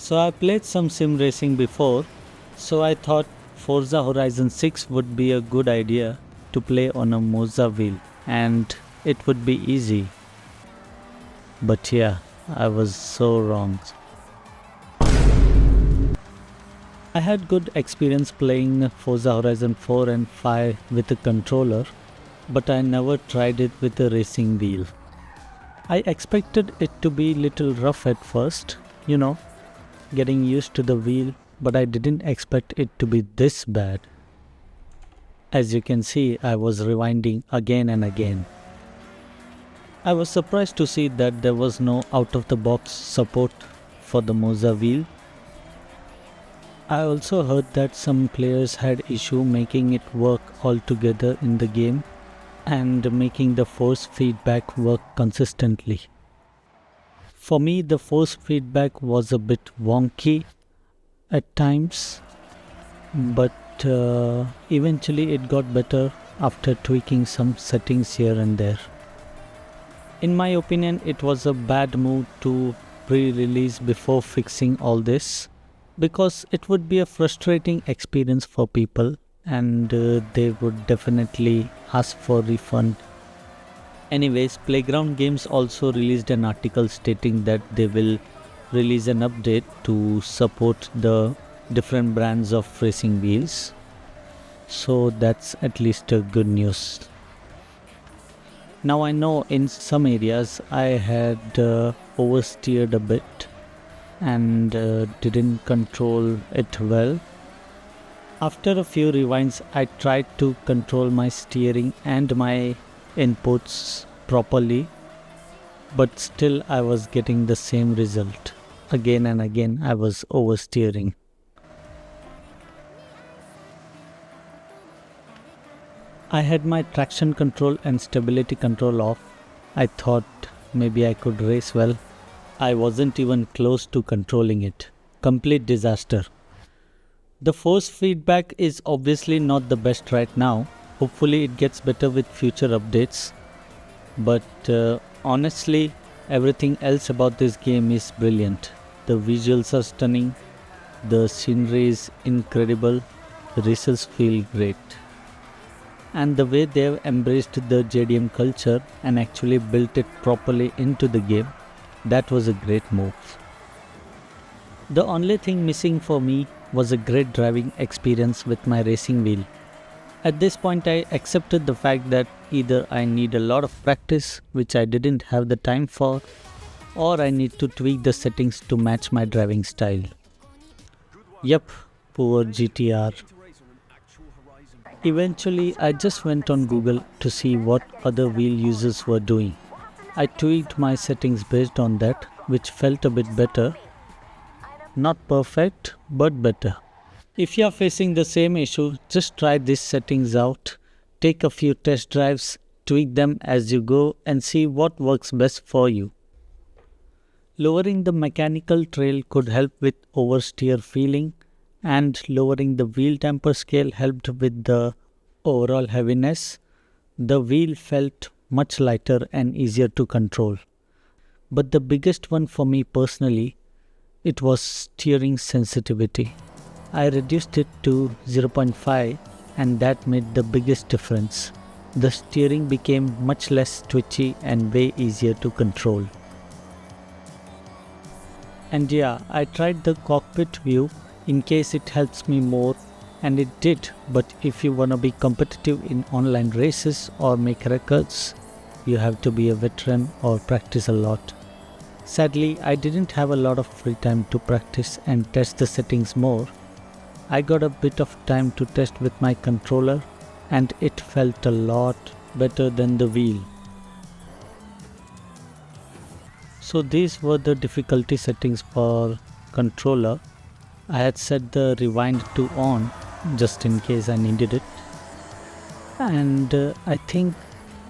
So I played some sim racing before, so I thought Forza Horizon 6 would be a good idea to play on a Moza wheel and it would be easy. But yeah, I was so wrong. I had good experience playing Forza Horizon 4 and 5 with a controller, but I never tried it with a racing wheel. I expected it to be little rough at first, getting used to the wheel, but I didn't expect it to be this bad. As you can see, I was rewinding again and again. I was surprised to see that there was no out-of-the-box support for the Moza wheel. I also heard that some players had issue making it work altogether in the game and making the force feedback work consistently. For me, the force feedback was a bit wonky at times, but eventually it got better after tweaking some settings here and there. In my opinion, it was a bad move to pre-release before fixing all this, because it would be a frustrating experience for people and they would definitely ask for refund. Anyways, Playground Games also released an article stating that they will release an update to support the different brands of racing wheels. So that's at least a good news. Now I know in some areas I had oversteered a bit and didn't control it well. After a few rewinds, I tried to control my steering and my inputs properly, but still I was getting the same result. Again and again I was oversteering. I had my traction control and stability control off. I thought maybe I could race well. I wasn't even close to controlling it. Complete disaster. The force feedback is obviously not the best right now. Hopefully it gets better with future updates. But honestly, everything else about this game is brilliant. The visuals are stunning. The scenery is incredible. The races feel great. And the way they've embraced the JDM culture and actually built it properly into the game, that was a great move. The only thing missing for me was a great driving experience with my racing wheel. At this point I accepted the fact that either I need a lot of practice, which I didn't have the time for, or I need to tweak the settings to match my driving style. Yep, poor GTR. Eventually, I just went on Google to see what other wheel users were doing. I tweaked my settings based on that, which felt a bit better. Not perfect, but better. If you are facing the same issue, just try these settings out. Take a few test drives, tweak them as you go and see what works best for you. Lowering the mechanical trail could help with oversteer feeling, and lowering the wheel temper scale helped with the overall heaviness. The wheel felt much lighter and easier to control. But the biggest one for me personally, it was steering sensitivity. I reduced it to 0.5 and that made the biggest difference. The steering became much less twitchy and way easier to control. And yeah, I tried the cockpit view in case it helps me more, and it did, but if you wanna be competitive in online races or make records, you have to be a veteran or practice a lot. Sadly, I didn't have a lot of free time to practice and test the settings more. I got a bit of time to test with my controller and it felt a lot better than the wheel. So these were the difficulty settings for controller. I had set the rewind to on just in case I needed it. And I think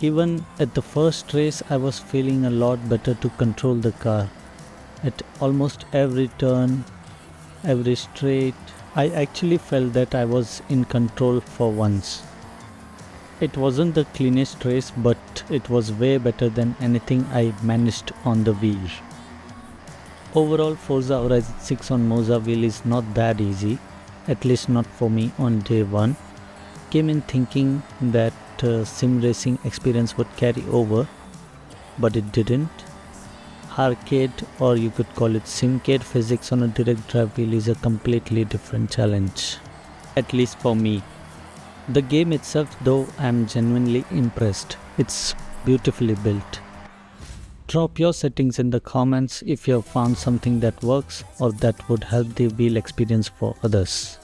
even at the first race I was feeling a lot better to control the car. At almost every turn, every straight, I actually felt that I was in control for once. It wasn't the cleanest race, but it was way better than anything I managed on the wheel. Overall, Forza Horizon 6 on Moza wheel is not that easy, at least not for me on day one. Came in thinking that sim racing experience would carry over, but it didn't. Arcade, or you could call it simcade physics on a direct drive wheel is a completely different challenge, at least for me. The game itself, though, I'm genuinely impressed. It's beautifully built. Drop your settings in the comments if you have found something that works or that would help the wheel experience for others.